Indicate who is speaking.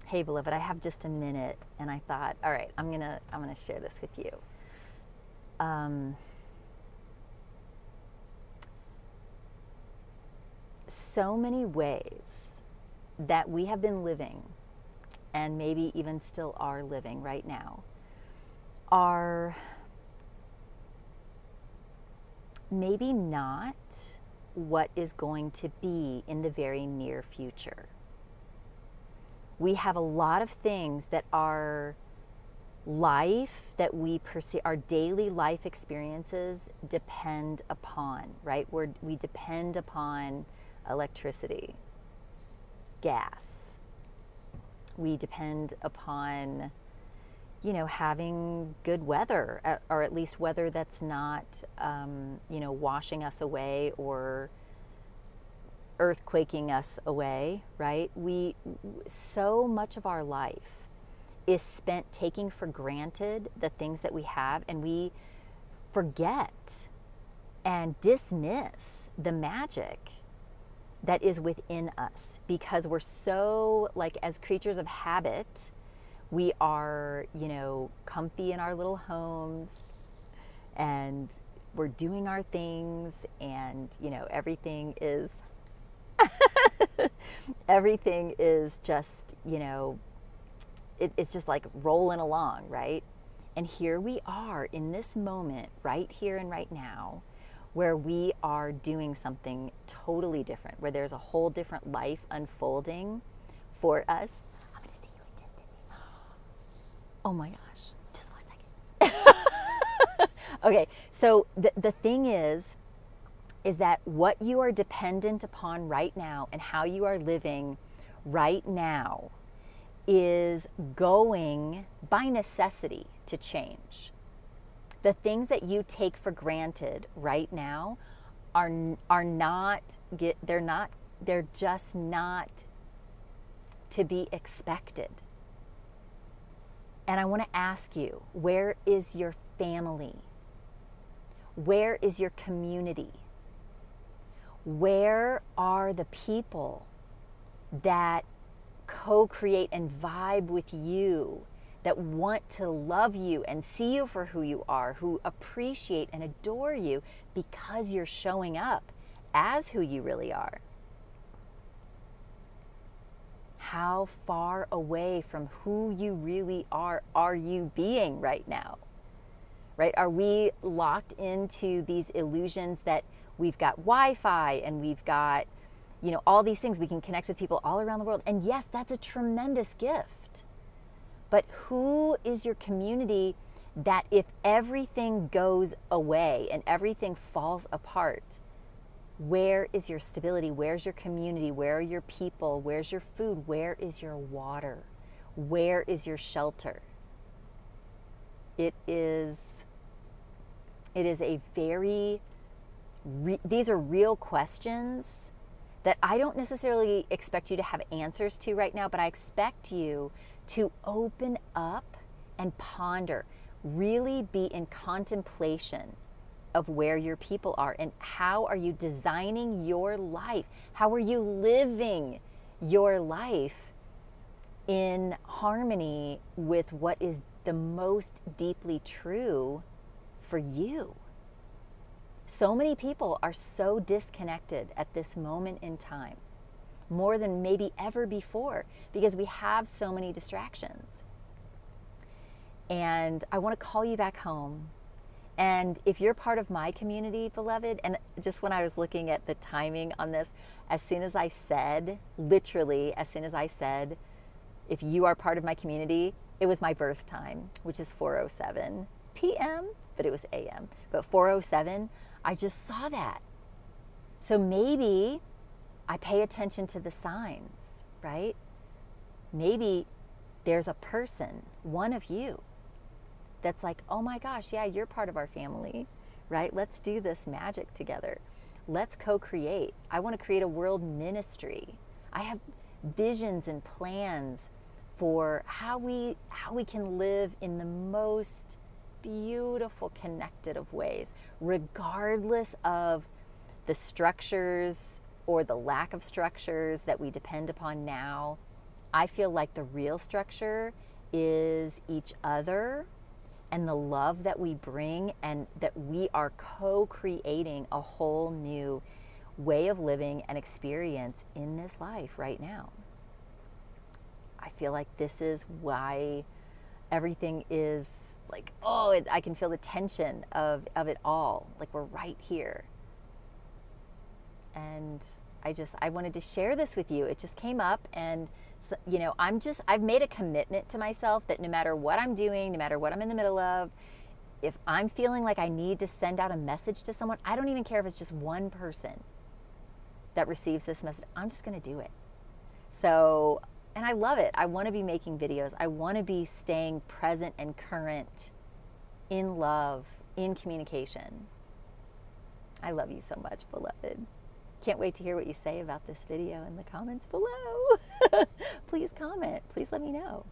Speaker 1: Hey beloved, I have just a minute, and I thought, all right, I'm gonna share this with you. So many ways that we have been living, and maybe even still are living right now, are maybe not what is going to be in the very near future. We have a lot of things that our life, that we perceive, our daily life experiences depend upon, right? We depend upon electricity, gas. We depend upon, having good weather, or at least weather that's not, washing us away or earthquaking us away, right? So much of our life is spent taking for granted the things that we have, and we forget and dismiss the magic that is within us, because we're so, like, as creatures of habit, we are, comfy in our little homes, and we're doing our things, and, everything is everything is just, it's just like rolling along, right? And here we are in this moment, right here and right now, where we are doing something totally different, where there's a whole different life unfolding for us. I'm going to see you in 10 minutes. Oh my gosh, just 1 second. Okay, so the thing is that what you are dependent upon right now and how you are living right now is going by necessity to change. The things that you take for granted right now are not, they're just not to be expected. And I want to ask you, where is your family? Where is your community? Where are the people that co-create and vibe with you, that want to love you and see you for who you are, who appreciate and adore you because you're showing up as who you really are? How far away from who you really are you being right now? Right? Are we locked into these illusions that we've got Wi-Fi and we've got, all these things, we can connect with people all around the world. And yes, that's a tremendous gift. But who is your community that if everything goes away and everything falls apart, where is your stability? Where's your community? Where are your people? Where's your food? Where is your water? Where is your shelter? It is a very, these are real questions that I don't necessarily expect you to have answers to right now, but I expect you to open up and ponder, really be in contemplation of where your people are and how are you designing your life? How are you living your life in harmony with what is the most deeply true for you? So many people are so disconnected at this moment in time, more than maybe ever before, because we have so many distractions. And I want to call you back home. And if you're part of my community, beloved, and just when I was looking at the timing on this, as soon as I said, literally, as soon as I said, if you are part of my community, it was my birth time, which is 4:07 p.m., but it was a.m. But 4:07, I just saw that. So maybe I pay attention to the signs, right? Maybe there's a person, one of you, that's like, oh my gosh, yeah, you're part of our family, right? Let's do this magic together. Let's co-create. I want to create a world ministry. I have visions and plans for how we can live in the most beautiful, connected of ways, regardless of the structures or the lack of structures that we depend upon now. I feel like the real structure is each other and the love that we bring, and that we are co-creating a whole new way of living and experience in this life right now. I feel like this is why everything is like, oh, I can feel the tension of it all. Like we're right here. And I wanted to share this with you. It just came up, and so, you know, I've made a commitment to myself that no matter what I'm doing, no matter what I'm in the middle of, if I'm feeling like I need to send out a message to someone, I don't even care if it's just one person that receives this message. I'm just going to do it. So, and I love it. I want to be making videos. I want to be staying present and current in love, in communication. I love you so much, beloved. Can't wait to hear what you say about this video in the comments below. Please comment. Please let me know.